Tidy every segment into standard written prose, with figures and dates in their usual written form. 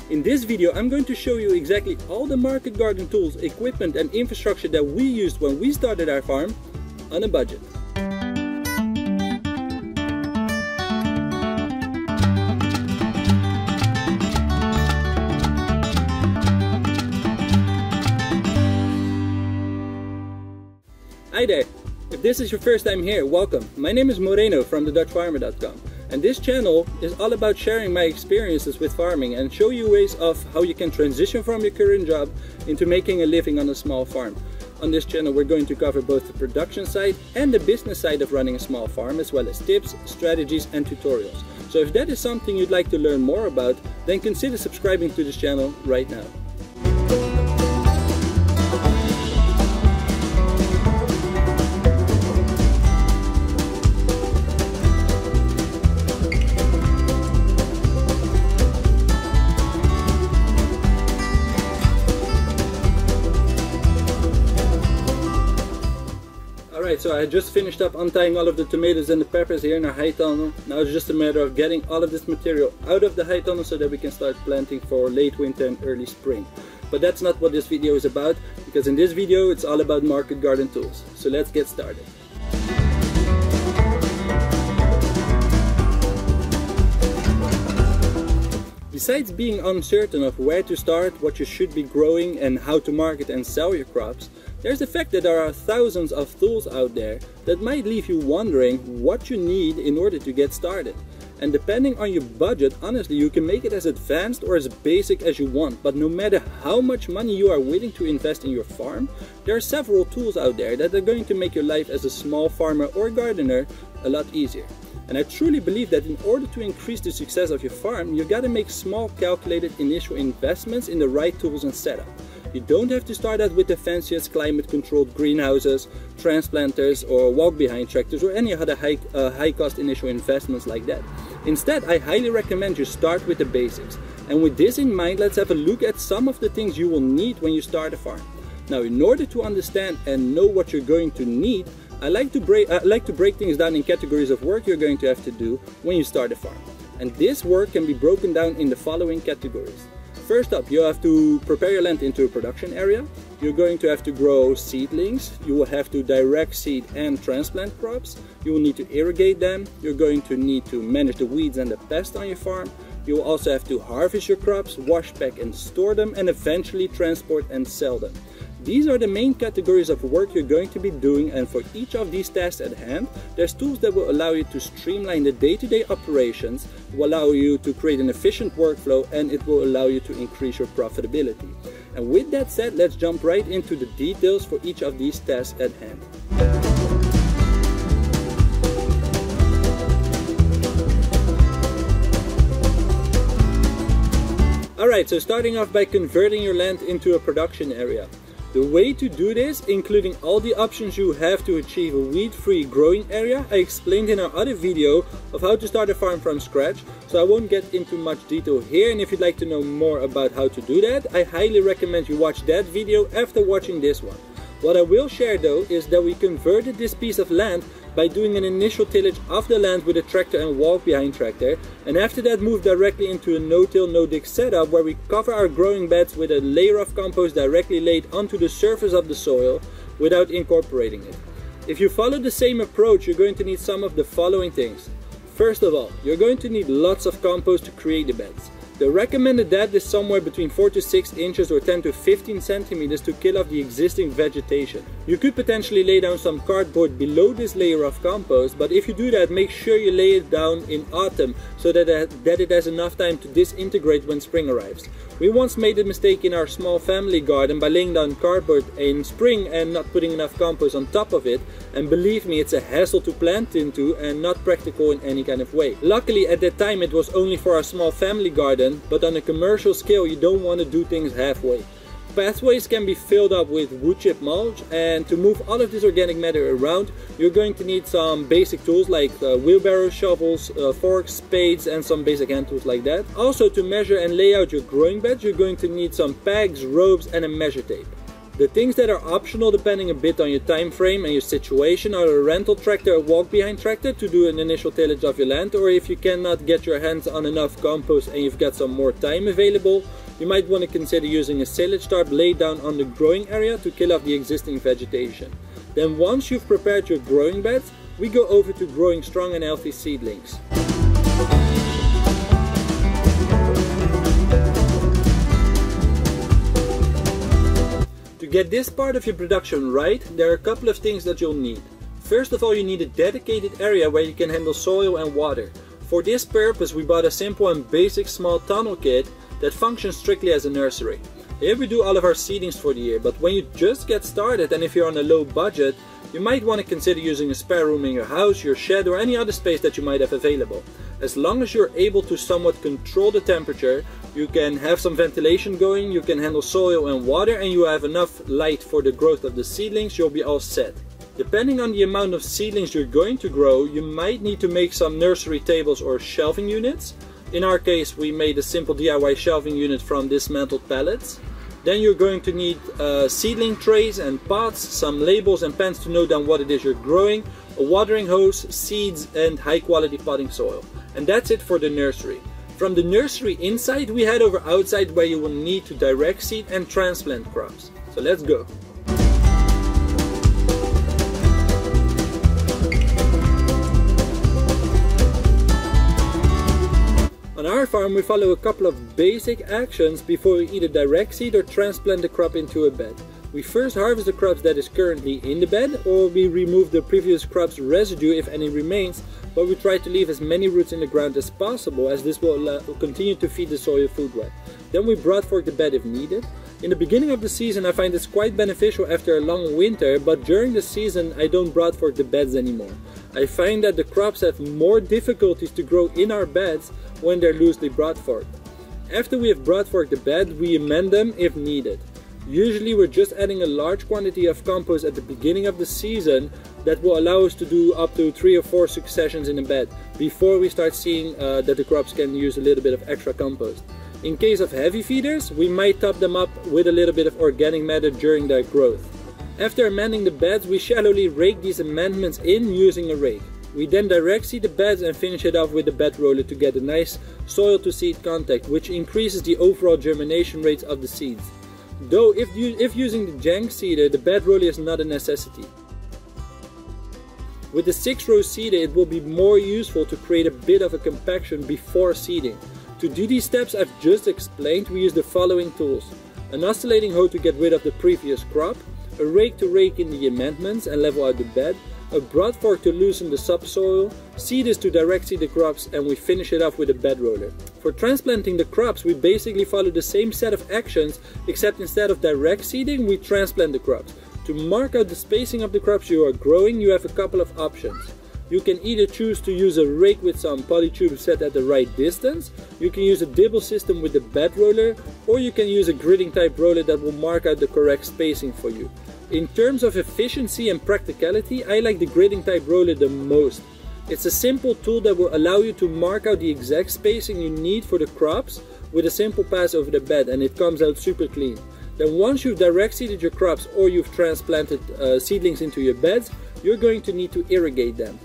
In this video I'm going to show you exactly all the market garden tools, equipment and infrastructure that we used when we started our farm on a budget. Hi there! If this is your first time here, welcome. My name is Moreno from thedutchfarmer.com, and this channel is all about sharing my experiences with farming and show you ways of how you can transition from your current job into making a living on a small farm. On this channel we're going to cover both the production side and the business side of running a small farm, as well as tips, strategies and tutorials. So if that is something you'd like to learn more about, then consider subscribing to this channel right now. Alright, so I just finished up untying all of the tomatoes and the peppers here in our high tunnel. Now it's just a matter of getting all of this material out of the high tunnel so that we can start planting for late winter and early spring. But that's not what this video is about, because in this video it's all about market garden tools. So let's get started. Besides being uncertain of where to start, what you should be growing and how to market and sell your crops, there's the fact that there are thousands of tools out there that might leave you wondering what you need in order to get started. And depending on your budget, honestly, you can make it as advanced or as basic as you want, but no matter how much money you are willing to invest in your farm, there are several tools out there that are going to make your life as a small farmer or gardener a lot easier. And I truly believe that in order to increase the success of your farm, you gotta make small calculated initial investments in the right tools and setup. You don't have to start out with the fanciest climate-controlled greenhouses, transplanters or walk-behind tractors or any other high-cost initial investments like that. Instead, I highly recommend you start with the basics. And with this in mind, let's have a look at some of the things you will need when you start a farm. Now, in order to understand and know what you're going to need, I like to break things down in categories of work you're going to have to do when you start a farm. And this work can be broken down in the following categories. First up, you have to prepare your land into a production area. You're going to have to grow seedlings. You will have to direct seed and transplant crops. You will need to irrigate them. You're going to need to manage the weeds and the pests on your farm. You will also have to harvest your crops, wash, pack and store them, and eventually transport and sell them. These are the main categories of work you're going to be doing, and for each of these tasks at hand, there's tools that will allow you to streamline the day-to-day operations, will allow you to create an efficient workflow, and it will allow you to increase your profitability. And with that said, let's jump right into the details for each of these tasks at hand. Alright, so starting off by converting your land into a production area. The way to do this, including all the options you have to achieve a weed-free growing area, I explained in our other video of how to start a farm from scratch, so I won't get into much detail here, and if you'd like to know more about how to do that, I highly recommend you watch that video after watching this one. What I will share though is that we converted this piece of land by doing an initial tillage of the land with a tractor and walk-behind tractor, and after that moved directly into a no-till, no-dig setup where we cover our growing beds with a layer of compost directly laid onto the surface of the soil without incorporating it. If you follow the same approach, you're going to need some of the following things. First of all, you're going to need lots of compost to create the beds. The recommended depth is somewhere between 4 to 6 inches or 10 to 15 centimeters to kill off the existing vegetation. You could potentially lay down some cardboard below this layer of compost, but if you do that, make sure you lay it down in autumn so that it has enough time to disintegrate when spring arrives. We once made a mistake in our small family garden by laying down cardboard in spring and not putting enough compost on top of it, and believe me, it's a hassle to plant into and not practical in any kind of way. Luckily at that time it was only for our small family garden, but on a commercial scale you don't want to do things halfway. Pathways can be filled up with wood chip mulch, and to move all of this organic matter around, you're going to need some basic tools like wheelbarrows, shovels, forks, spades, and some basic hand tools like that. Also, to measure and lay out your growing beds, you're going to need some pegs, ropes, and a measure tape. The things that are optional depending a bit on your time frame and your situation are a rental tractor, a walk-behind tractor to do an initial tillage of your land, or if you cannot get your hands on enough compost and you've got some more time available, you might want to consider using a silage tarp laid down on the growing area to kill off the existing vegetation. Then once you've prepared your growing beds, we go over to growing strong and healthy seedlings. To get this part of your production right, there are a couple of things that you'll need. First of all, you need a dedicated area where you can handle soil and water. For this purpose, we bought a simple and basic small tunnel kit that functions strictly as a nursery. Here we do all of our seedings for the year, but when you just get started and if you're on a low budget, you might want to consider using a spare room in your house, your shed, or any other space that you might have available. As long as you're able to somewhat control the temperature, you can have some ventilation going, you can handle soil and water, and you have enough light for the growth of the seedlings, you'll be all set. Depending on the amount of seedlings you're going to grow, you might need to make some nursery tables or shelving units. In our case, we made a simple DIY shelving unit from dismantled pallets. Then you're going to need seedling trays and pots, some labels and pens to note down what it is you're growing, a watering hose, seeds, and high quality potting soil. And that's it for the nursery. From the nursery inside, we head over outside where you will need to direct seed and transplant crops. So let's go. On our farm, we follow a couple of basic actions before we either direct seed or transplant the crop into a bed. We first harvest the crops that is currently in the bed, or we remove the previous crop's residue if any remains, but we try to leave as many roots in the ground as possible, as this will continue to feed the soil food web. Then we broad fork the bed if needed. In the beginning of the season I find this quite beneficial after a long winter, but during the season I don't broad fork the beds anymore. I find that the crops have more difficulties to grow in our beds when they're loosely broad forked. After we have broad forked the bed, we amend them if needed. Usually we're just adding a large quantity of compost at the beginning of the season that will allow us to do up to 3 or 4 successions in a bed before we start seeing that the crops can use a little bit of extra compost. In case of heavy feeders, we might top them up with a little bit of organic matter during their growth. After amending the beds, we shallowly rake these amendments in using a rake. We then direct seed the beds and finish it off with the bed roller to get a nice soil to seed contact, which increases the overall germination rates of the seeds. Though if using the jank seeder, the bed roller is not a necessity. With the 6-row seeder, it will be more useful to create a bit of a compaction before seeding. To do these steps I've just explained, we use the following tools: an oscillating hoe to get rid of the previous crop, a rake to rake in the amendments and level out the bed, a broad fork to loosen the subsoil, seeders to direct seed the crops, and we finish it off with a bed roller. For transplanting the crops, we basically follow the same set of actions, except instead of direct seeding, we transplant the crops. To mark out the spacing of the crops you are growing, you have a couple of options. You can either choose to use a rake with some polytube set at the right distance, you can use a dibble system with the bed roller, or you can use a gridding type roller that will mark out the correct spacing for you. In terms of efficiency and practicality, I like the gridding type roller the most. It's a simple tool that will allow you to mark out the exact spacing you need for the crops with a simple pass over the bed, and it comes out super clean. Then once you've direct seeded your crops or you've transplanted seedlings into your beds, you're going to need to irrigate them.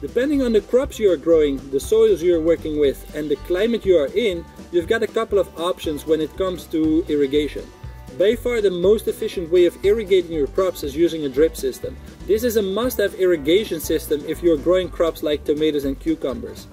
Depending on the crops you are growing, the soils you are working with, and the climate you are in, you've got a couple of options when it comes to irrigation. By far the most efficient way of irrigating your crops is using a drip system. This is a must-have irrigation system if you're growing crops like tomatoes and cucumbers.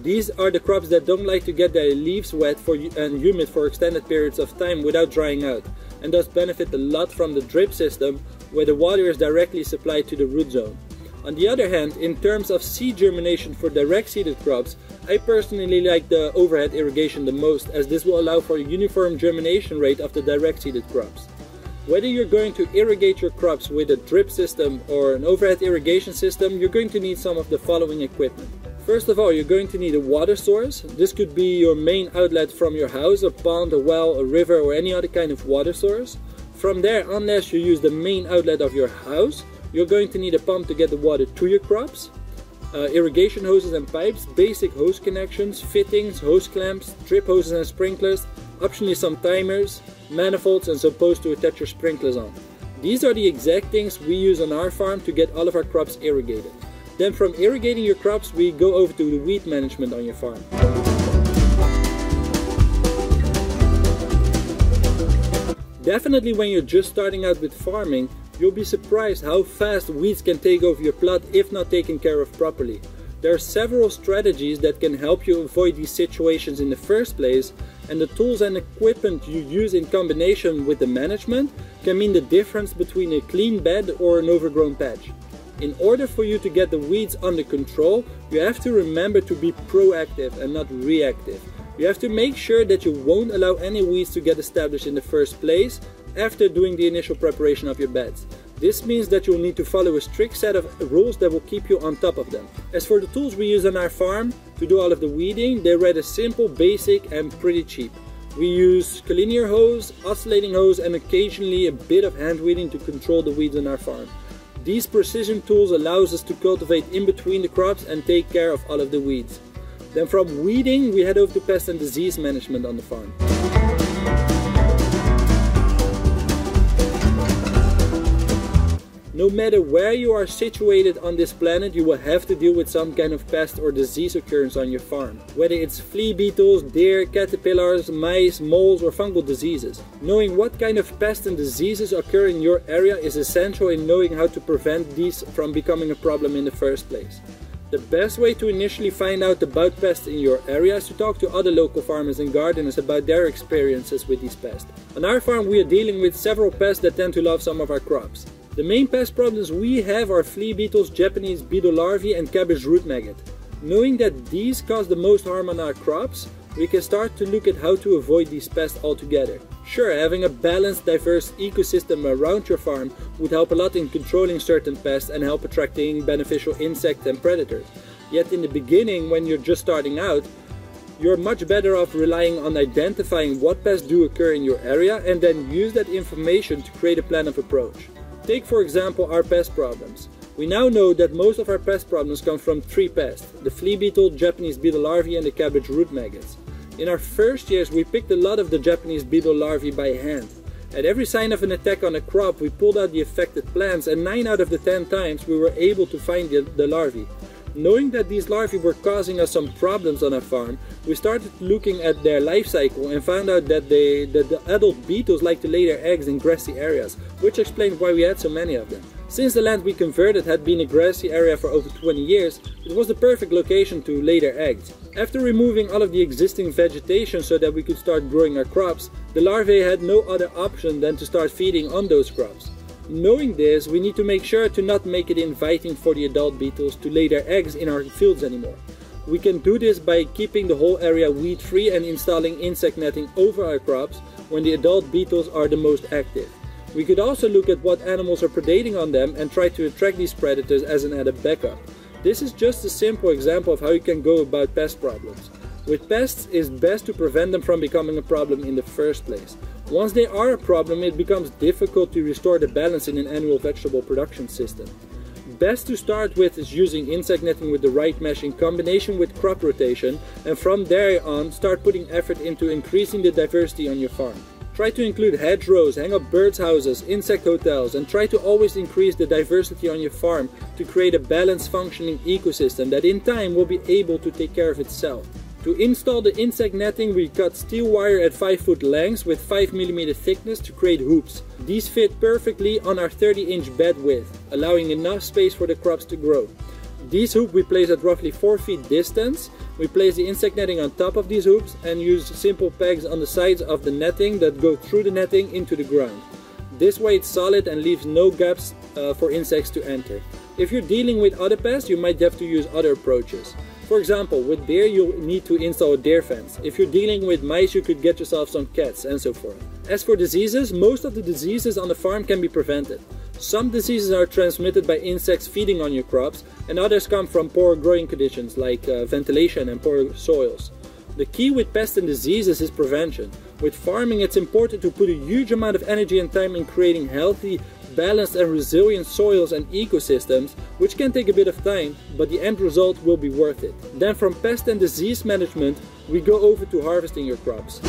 These are the crops that don't like to get their leaves wet and humid for extended periods of time without drying out, and thus benefit a lot from the drip system where the water is directly supplied to the root zone. On the other hand, in terms of seed germination for direct seeded crops, I personally like the overhead irrigation the most, as this will allow for a uniform germination rate of the direct seeded crops. Whether you're going to irrigate your crops with a drip system or an overhead irrigation system, you're going to need some of the following equipment. First of all, you're going to need a water source. This could be your main outlet from your house, a pond, a well, a river, or any other kind of water source. From there, unless you use the main outlet of your house, you're going to need a pump to get the water to your crops. irrigation hoses and pipes, basic hose connections, fittings, hose clamps, drip hoses and sprinklers, optionally some timers, manifolds and some posts to attach your sprinklers on. These are the exact things we use on our farm to get all of our crops irrigated. Then from irrigating your crops, we go over to the weed management on your farm. Definitely when you're just starting out with farming, you'll be surprised how fast weeds can take over your plot if not taken care of properly. There are several strategies that can help you avoid these situations in the first place, and the tools and equipment you use in combination with the management can mean the difference between a clean bed or an overgrown patch. In order for you to get the weeds under control, you have to remember to be proactive and not reactive. You have to make sure that you won't allow any weeds to get established in the first place after doing the initial preparation of your beds. This means that you'll need to follow a strict set of rules that will keep you on top of them. As for the tools we use on our farm to do all of the weeding, they're rather simple, basic and pretty cheap. We use collinear hose, oscillating hose and occasionally a bit of hand weeding to control the weeds on our farm. These precision tools allows us to cultivate in between the crops and take care of all of the weeds. Then from weeding we head over to pest and disease management on the farm. No matter where you are situated on this planet, you will have to deal with some kind of pest or disease occurrence on your farm. Whether it's flea beetles, deer, caterpillars, mice, moles or fungal diseases. Knowing what kind of pests and diseases occur in your area is essential in knowing how to prevent these from becoming a problem in the first place. The best way to initially find out about pests in your area is to talk to other local farmers and gardeners about their experiences with these pests. On our farm we are dealing with several pests that tend to love some of our crops. The main pest problems we have are flea beetles, Japanese beetle larvae and cabbage root maggot. Knowing that these cause the most harm on our crops, we can start to look at how to avoid these pests altogether. Sure, having a balanced, diverse ecosystem around your farm would help a lot in controlling certain pests and help attracting beneficial insects and predators. Yet in the beginning, when you're just starting out, you're much better off relying on identifying what pests do occur in your area and then use that information to create a plan of approach. Take for example our pest problems. We now know that most of our pest problems come from three pests: the flea beetle, Japanese beetle larvae and the cabbage root maggots. In our first years we picked a lot of the Japanese beetle larvae by hand. At every sign of an attack on a crop we pulled out the affected plants and 9 out of the 10 times we were able to find the larvae. Knowing that these larvae were causing us some problems on our farm, we started looking at their life cycle and found out that the adult beetles like to lay their eggs in grassy areas, which explained why we had so many of them. Since the land we converted had been a grassy area for over 20 years, it was the perfect location to lay their eggs. After removing all of the existing vegetation so that we could start growing our crops, the larvae had no other option than to start feeding on those crops. Knowing this, we need to make sure to not make it inviting for the adult beetles to lay their eggs in our fields anymore. We can do this by keeping the whole area weed free and installing insect netting over our crops when the adult beetles are the most active. We could also look at what animals are predating on them and try to attract these predators as an added backup. This is just a simple example of how you can go about pest problems. With pests, it's best to prevent them from becoming a problem in the first place. Once they are a problem, it becomes difficult to restore the balance in an annual vegetable production system. Best to start with is using insect netting with the right mesh in combination with crop rotation, and from there on start putting effort into increasing the diversity on your farm. Try to include hedgerows, hang up birds houses, insect hotels, and try to always increase the diversity on your farm to create a balanced functioning ecosystem that in time will be able to take care of itself. To install the insect netting, we cut steel wire at 5-foot lengths with 5mm thickness to create hoops. These fit perfectly on our 30-inch bed width, allowing enough space for the crops to grow. These hoops we place at roughly 4 feet distance. We place the insect netting on top of these hoops and use simple pegs on the sides of the netting that go through the netting into the ground. This way it's solid and leaves no gaps for insects to enter. If you're dealing with other pests, you might have to use other approaches. For example, with deer you'll need to install a deer fence. If you're dealing with mice, you could get yourself some cats and so forth. As for diseases, most of the diseases on the farm can be prevented. Some diseases are transmitted by insects feeding on your crops, and others come from poor growing conditions like ventilation and poor soils. The key with pests and diseases is prevention. With farming, it's important to put a huge amount of energy and time in creating healthy, have balanced and resilient soils and ecosystems, which can take a bit of time, but the end result will be worth it. Then from pest and disease management, we go over to harvesting your crops.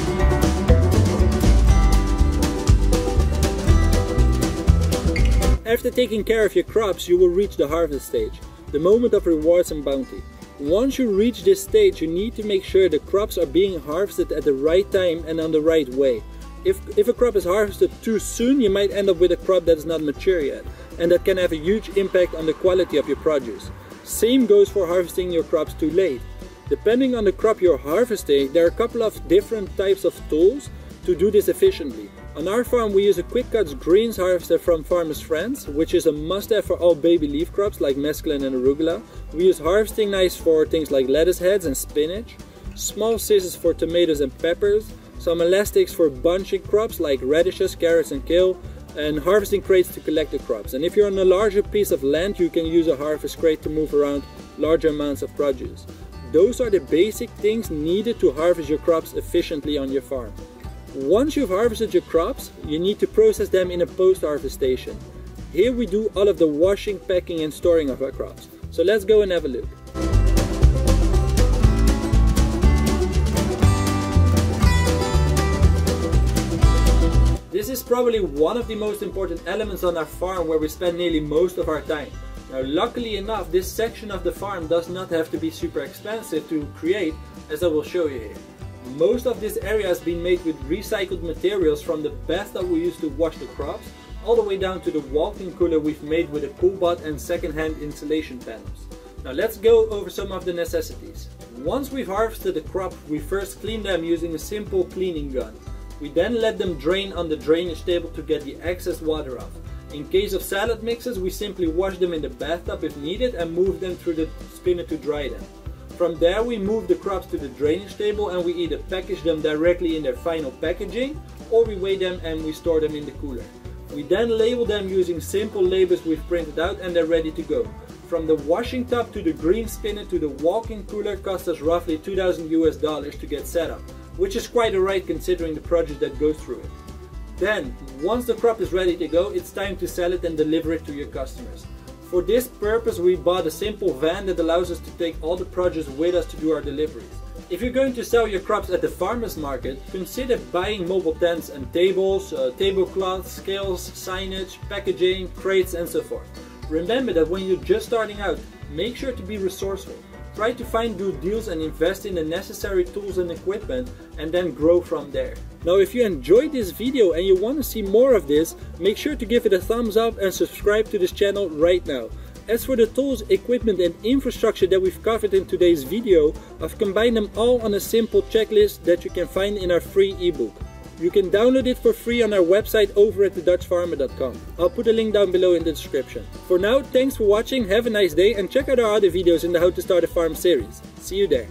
After taking care of your crops, you will reach the harvest stage, the moment of rewards and bounty. Once you reach this stage, you need to make sure the crops are being harvested at the right time and on the right way. If a crop is harvested too soon, you might end up with a crop that is not mature yet, and that can have a huge impact on the quality of your produce. Same goes for harvesting your crops too late. Depending on the crop you're harvesting, there are a couple of different types of tools to do this efficiently. On our farm we use a quick cuts greens harvester from Farmer's Friends, which is a must-have for all baby leaf crops like mesclun and arugula. We use harvesting knives for things like lettuce heads and spinach, small scissors for tomatoes and peppers, some elastics for bunching crops like radishes, carrots and kale, and harvesting crates to collect the crops. And if you're on a larger piece of land, you can use a harvest crate to move around larger amounts of produce. Those are the basic things needed to harvest your crops efficiently on your farm. Once you've harvested your crops, you need to process them in a post-harvest station. Here we do all of the washing, packing and storing of our crops. So let's go and have a look. This is probably one of the most important elements on our farm, where we spend nearly most of our time. Now, luckily enough, this section of the farm does not have to be super expensive to create, as I will show you here. Most of this area has been made with recycled materials, from the bath that we use to wash the crops, all the way down to the walk-in cooler we've made with a coolbot and second-hand insulation panels. Now let's go over some of the necessities. Once we've harvested the crop, we first clean them using a simple cleaning gun. We then let them drain on the drainage table to get the excess water off. In case of salad mixes, we simply wash them in the bathtub if needed and move them through the spinner to dry them. From there we move the crops to the drainage table, and we either package them directly in their final packaging, or we weigh them and we store them in the cooler. We then label them using simple labels we've printed out, and they're ready to go. From the washing tub to the green spinner to the walk-in cooler cost us roughly $2,000 to get set up, which is quite alright considering the project that goes through it. Then, once the crop is ready to go, it's time to sell it and deliver it to your customers. For this purpose, we bought a simple van that allows us to take all the produce with us to do our deliveries. If you're going to sell your crops at the farmer's market, consider buying mobile tents and tables, tablecloths, scales, signage, packaging, crates and so forth. Remember that when you're just starting out, make sure to be resourceful. Try to find good deals and invest in the necessary tools and equipment, and then grow from there. Now, if you enjoyed this video and you want to see more of this, make sure to give it a thumbs up and subscribe to this channel right now. As for the tools, equipment and infrastructure that we've covered in today's video, I've combined them all on a simple checklist that you can find in our free ebook. You can download it for free on our website over at thedutchfarmer.com. I'll put a link down below in the description. For now, thanks for watching, have a nice day, and check out our other videos in the How to Start a Farm series. See you there.